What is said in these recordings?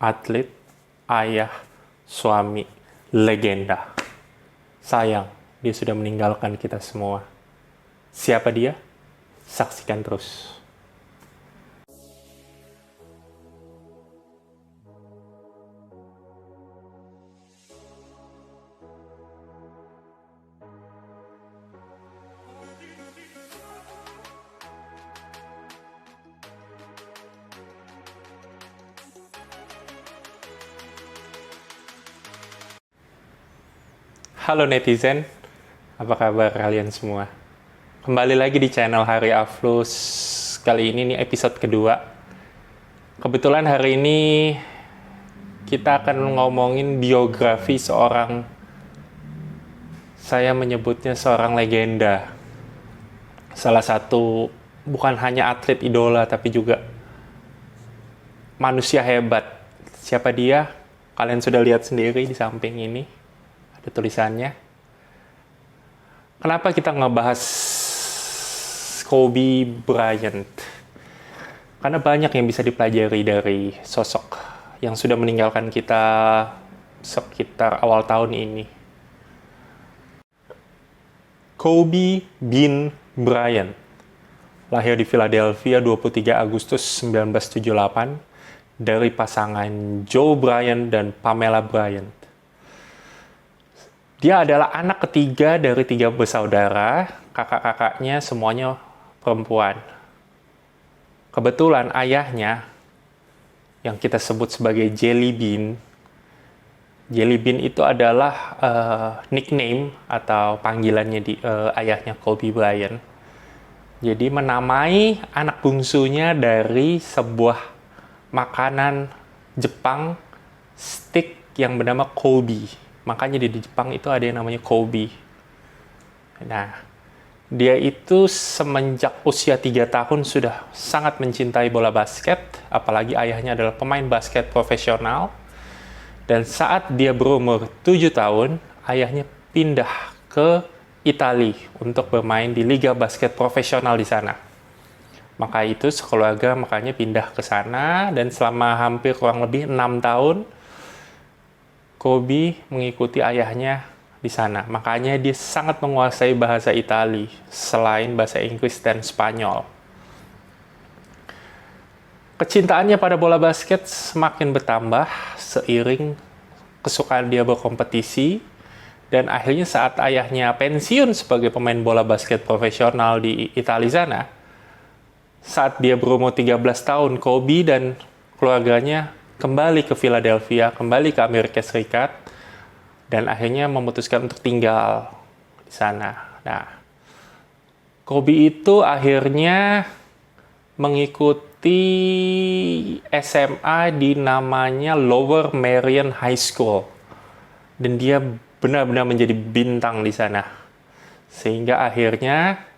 atlet, ayah, suami, legenda. Sayang, dia sudah meninggalkan kita semua. Siapa dia? Saksikan terus. Halo netizen, apa kabar kalian semua? Kembali lagi di channel Hari Aflus. Kali ini nih episode kedua. Kebetulan hari ini kita akan ngomongin biografi seorang, saya menyebutnya seorang legenda. Salah satu, bukan hanya atlet idola, tapi juga manusia hebat. Siapa dia? Kalian sudah lihat sendiri di samping ini. Ada tulisannya. Kenapa kita ngebahas Kobe Bryant? Karena banyak yang bisa dipelajari dari sosok yang sudah meninggalkan kita sekitar awal tahun ini. Kobe Bean Bryant lahir di Philadelphia 23 Agustus 1978 dari pasangan Joe Bryant dan Pamela Bryant. Dia adalah anak ketiga dari 3 bersaudara, kakak-kakaknya semuanya perempuan. Kebetulan ayahnya, yang kita sebut sebagai Jelly Bean itu adalah nickname atau panggilannya di ayahnya Kobe Bryant. Jadi menamai anak bungsunya dari sebuah makanan Jepang steak yang bernama Kobe. Makanya di Jepang itu ada yang namanya Kobe. Nah, dia itu semenjak usia 3 tahun sudah sangat mencintai bola basket, apalagi ayahnya adalah pemain basket profesional. Dan saat dia berumur 7 tahun, ayahnya pindah ke Italia untuk bermain di liga basket profesional di sana. Maka itu sekeluarga makanya pindah ke sana, dan selama hampir kurang lebih 6 tahun, Kobe mengikuti ayahnya di sana. Makanya dia sangat menguasai bahasa Italia selain bahasa Inggris dan Spanyol. Kecintaannya pada bola basket semakin bertambah seiring kesukaan dia berkompetisi, dan akhirnya saat ayahnya pensiun sebagai pemain bola basket profesional di Italia sana, saat dia berumur 13 tahun, Kobe dan keluarganya kembali ke Philadelphia, kembali ke Amerika Serikat, dan akhirnya memutuskan untuk tinggal di sana. Nah, Kobe itu akhirnya mengikuti SMA di namanya Lower Merion High School, dan dia benar-benar menjadi bintang di sana. Sehingga akhirnya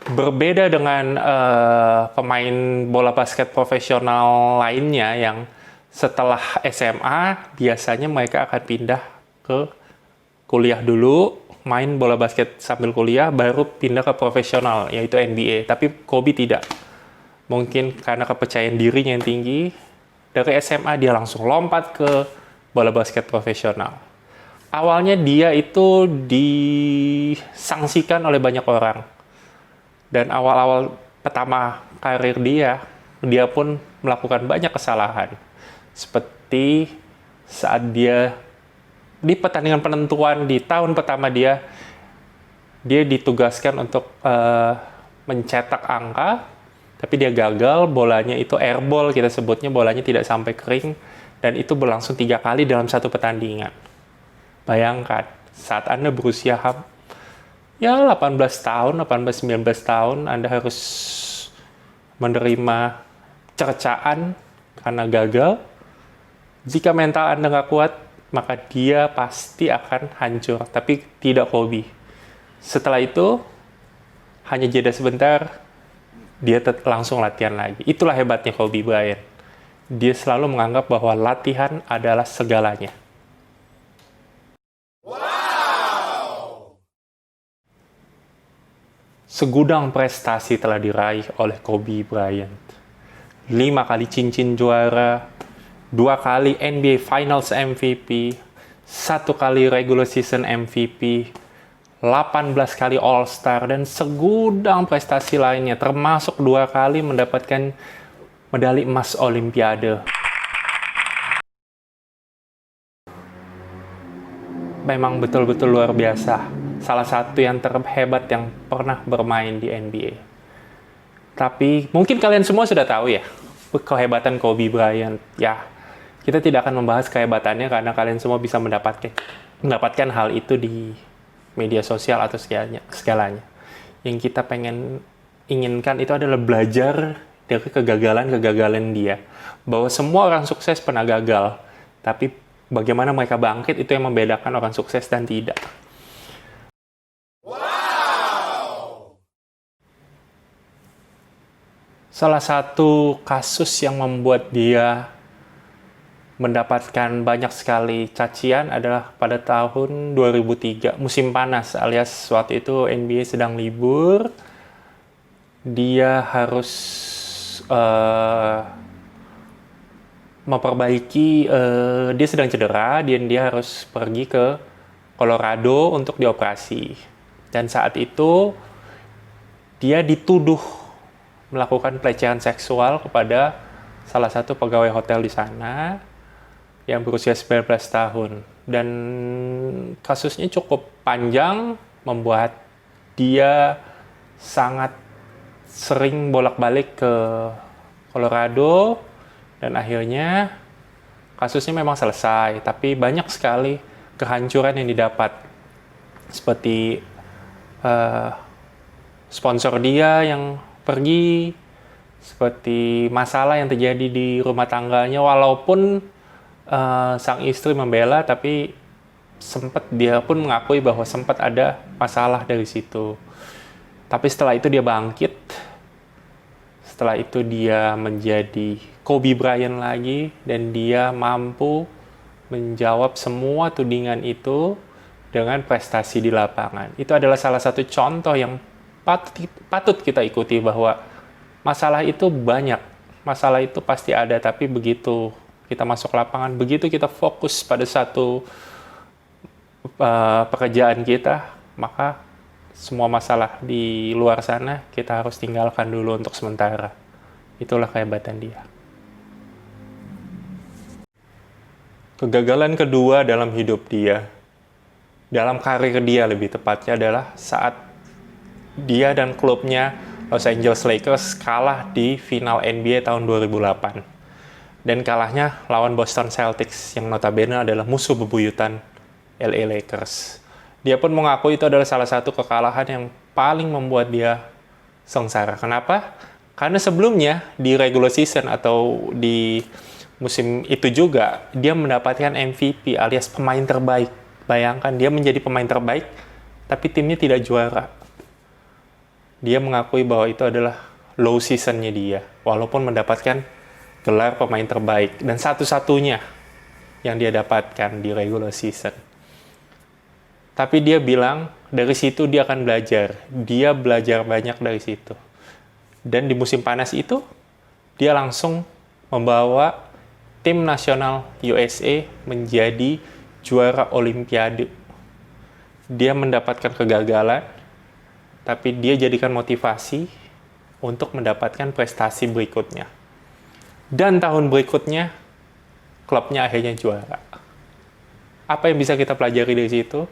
berbeda dengan pemain bola basket profesional lainnya yang setelah SMA biasanya mereka akan pindah ke kuliah dulu, main bola basket sambil kuliah, baru pindah ke profesional, yaitu NBA. Tapi Kobe tidak. Mungkin karena kepercayaan dirinya yang tinggi, dari SMA dia langsung lompat ke bola basket profesional. Awalnya dia itu disangsikan oleh banyak orang. Dan awal-awal pertama karir dia pun melakukan banyak kesalahan. Seperti saat dia di pertandingan penentuan di tahun pertama dia ditugaskan untuk mencetak angka, tapi dia gagal, bolanya itu airball, kita sebutnya, bolanya tidak sampai kering, dan itu berlangsung 3 kali dalam satu pertandingan. Bayangkan, saat Anda berusia 18 tahun, 18-19 tahun, Anda harus menerima cercaan karena gagal. Jika mental Anda nggak kuat, maka dia pasti akan hancur. Tapi tidak Kobe. Setelah itu, hanya jeda sebentar, dia langsung latihan lagi. Itulah hebatnya Kobe Bryant. Dia selalu menganggap bahwa latihan adalah segalanya. Segudang prestasi telah diraih oleh Kobe Bryant. 5 kali cincin juara, 2 kali NBA Finals MVP, 1 kali regular season MVP, 18 kali All-Star, dan segudang prestasi lainnya, termasuk 2 kali mendapatkan medali emas Olimpiade. Memang betul-betul luar biasa. Salah satu yang terhebat yang pernah bermain di NBA. Tapi mungkin kalian semua sudah tahu ya, kehebatan Kobe Bryant. Ya, kita tidak akan membahas kehebatannya karena kalian semua bisa mendapatkan hal itu di media sosial atau segalanya. Yang kita inginkan itu adalah belajar dari kegagalan-kegagalan dia. Bahwa semua orang sukses pernah gagal, tapi bagaimana mereka bangkit itu yang membedakan orang sukses dan tidak. Wow! Salah satu kasus yang membuat dia mendapatkan banyak sekali cacian adalah pada tahun 2003, musim panas, alias waktu itu NBA sedang libur. Dia harus memperbaiki, dia sedang cedera, dan dia harus pergi ke Colorado untuk dioperasi. Dan saat itu, dia dituduh melakukan pelecehan seksual kepada salah satu pegawai hotel di sana yang berusia 19 tahun. Dan kasusnya cukup panjang, membuat dia sangat sering bolak-balik ke Colorado, dan akhirnya kasusnya memang selesai, tapi banyak sekali kehancuran yang didapat. Seperti sponsor dia yang pergi, seperti masalah yang terjadi di rumah tangganya, walaupun sang istri membela, tapi dia pun mengakui bahwa sempat ada masalah dari situ. Tapi setelah itu dia bangkit. Setelah itu dia menjadi Kobe Bryant lagi, dan dia mampu menjawab semua tudingan itu dengan prestasi di lapangan. Itu adalah salah satu contoh yang patut kita ikuti, bahwa masalah itu banyak. Masalah itu pasti ada, tapi begitu kita masuk lapangan, begitu kita fokus pada satu pekerjaan kita, maka semua masalah di luar sana kita harus tinggalkan dulu untuk sementara. Itulah kehebatan dia. Kegagalan kedua dalam hidup dia, dalam karir dia lebih tepatnya, adalah saat dia dan klubnya Los Angeles Lakers kalah di final NBA tahun 2008. Dan kalahnya lawan Boston Celtics yang notabene adalah musuh bebuyutan LA Lakers. Dia pun mengaku itu adalah salah satu kekalahan yang paling membuat dia sengsara. Kenapa? Karena sebelumnya di regular season atau di musim itu juga, dia mendapatkan MVP alias pemain terbaik. Bayangkan, dia menjadi pemain terbaik, tapi timnya tidak juara. Dia mengakui bahwa itu adalah low season-nya dia, walaupun mendapatkan gelar pemain terbaik. Dan satu-satunya yang dia dapatkan di regular season. Tapi dia bilang, dari situ dia akan belajar. Dia belajar banyak dari situ. Dan di musim panas itu, dia langsung membawa tim nasional USA menjadi juara Olimpiade. Dia mendapatkan kegagalan, tapi dia jadikan motivasi untuk mendapatkan prestasi berikutnya. Dan tahun berikutnya, klubnya akhirnya juara. Apa yang bisa kita pelajari dari situ?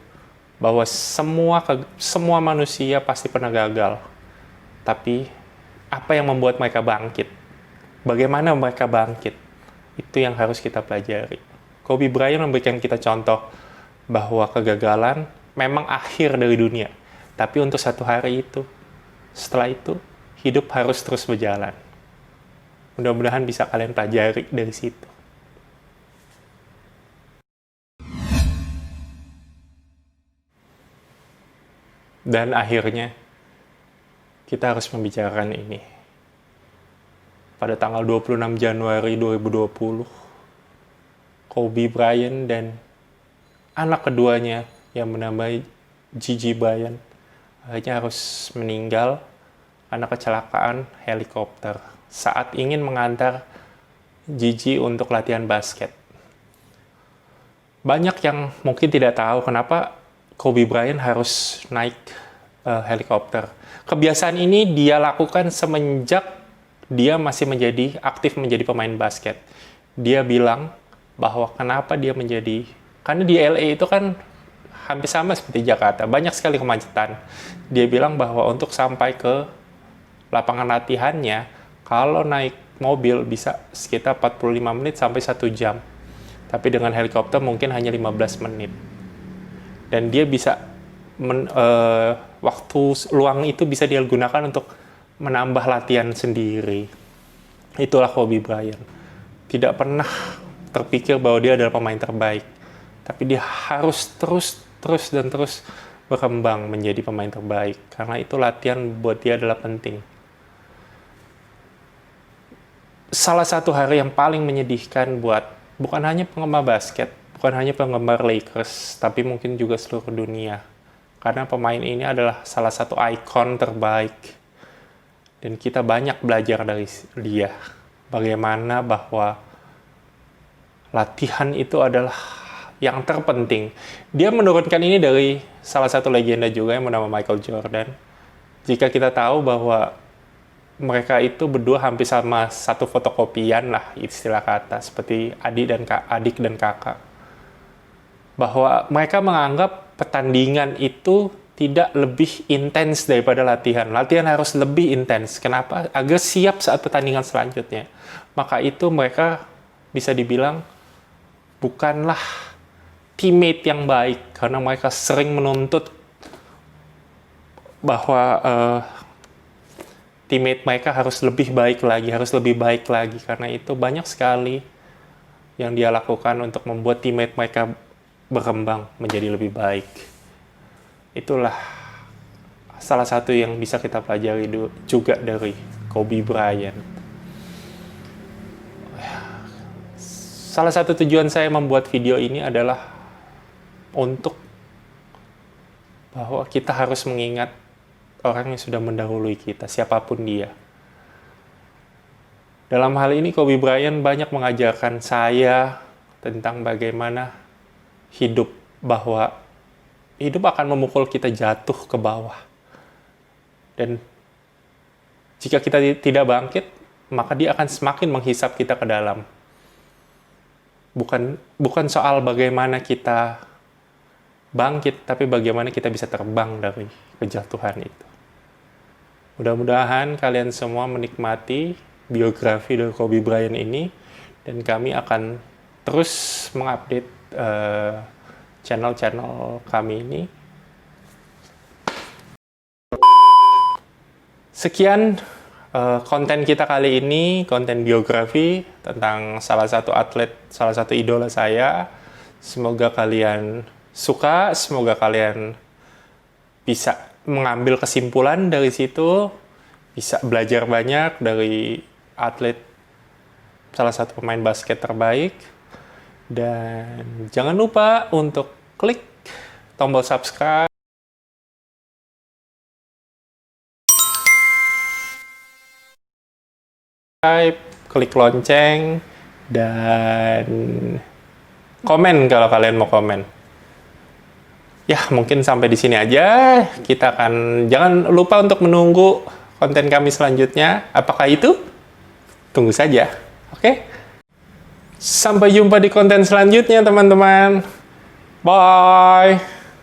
Bahwa semua manusia pasti pernah gagal. Tapi apa yang membuat mereka bangkit? Bagaimana mereka bangkit? Itu yang harus kita pelajari. Kobe Bryant memberikan kita contoh bahwa kegagalan memang akhir dari dunia. Tapi untuk satu hari itu, setelah itu, hidup harus terus berjalan. Mudah-mudahan bisa kalian pelajari dari situ. Dan akhirnya, kita harus membicarakan ini. Pada tanggal 26 Januari 2020, Kobe Bryant dan anak keduanya yang bernama Gigi Bryant akhirnya harus meninggal karena kecelakaan helikopter saat ingin mengantar Gigi untuk latihan basket. Banyak yang mungkin tidak tahu kenapa Kobe Bryant harus naik helikopter. Kebiasaan ini dia lakukan semenjak dia masih aktif menjadi pemain basket. Dia bilang bahwa kenapa dia karena di LA itu kan hampir sama seperti Jakarta, banyak sekali kemacetan. Dia bilang bahwa untuk sampai ke lapangan latihannya, kalau naik mobil bisa sekitar 45 menit sampai 1 jam. Tapi dengan helikopter mungkin hanya 15 menit. Dan dia bisa, waktu luang itu bisa dia gunakan untuk menambah latihan sendiri. Itulah Kobe Bryant. Tidak pernah terpikir bahwa dia adalah pemain terbaik. Tapi dia harus terus berkembang menjadi pemain terbaik. Karena itu latihan buat dia adalah penting. Salah satu hari yang paling menyedihkan bukan hanya penggemar basket, bukan hanya penggemar Lakers, tapi mungkin juga seluruh dunia. Karena pemain ini adalah salah satu ikon terbaik. Dan kita banyak belajar dari dia. Bagaimana bahwa latihan itu adalah yang terpenting. Dia menurunkan ini dari salah satu legenda juga yang bernama Michael Jordan. Jika kita tahu bahwa mereka itu berdua hampir sama satu fotokopian lah istilah kata, seperti adik dan kakak. Bahwa mereka menganggap pertandingan itu tidak lebih intens daripada latihan. Latihan harus lebih intens. Kenapa? Agar siap saat pertandingan selanjutnya. Maka itu mereka bisa dibilang bukanlah teammate yang baik, karena mereka sering menuntut bahwa teammate mereka harus lebih baik lagi, karena itu banyak sekali yang dia lakukan untuk membuat teammate mereka berkembang menjadi lebih baik. Itulah salah satu yang bisa kita pelajari juga dari Kobe Bryant. Salah satu tujuan saya membuat video ini adalah untuk bahwa kita harus mengingat orang yang sudah mendahului kita, siapapun dia. Dalam hal ini, Kobe Bryant banyak mengajarkan saya tentang bagaimana hidup, bahwa hidup akan memukul kita jatuh ke bawah. Dan jika kita tidak bangkit, maka dia akan semakin menghisap kita ke dalam. Bukan soal bagaimana kita bangkit, tapi bagaimana kita bisa terbang dari kejatuhan itu. Mudah-mudahan kalian semua menikmati biografi dari Kobe Bryant ini, dan kami akan terus mengupdate channel-channel kami ini. Sekian konten kita kali ini, konten biografi tentang salah satu atlet, salah satu idola saya. Semoga kalian suka, semoga kalian bisa mengambil kesimpulan dari situ, bisa belajar banyak dari atlet, salah satu pemain basket terbaik. Dan jangan lupa untuk klik tombol subscribe, klik lonceng, dan komen kalau kalian mau komen. Ya, mungkin sampai di sini aja. Jangan lupa untuk menunggu konten kami selanjutnya. Apakah itu? Tunggu saja. Oke? Sampai jumpa di konten selanjutnya, teman-teman. Bye!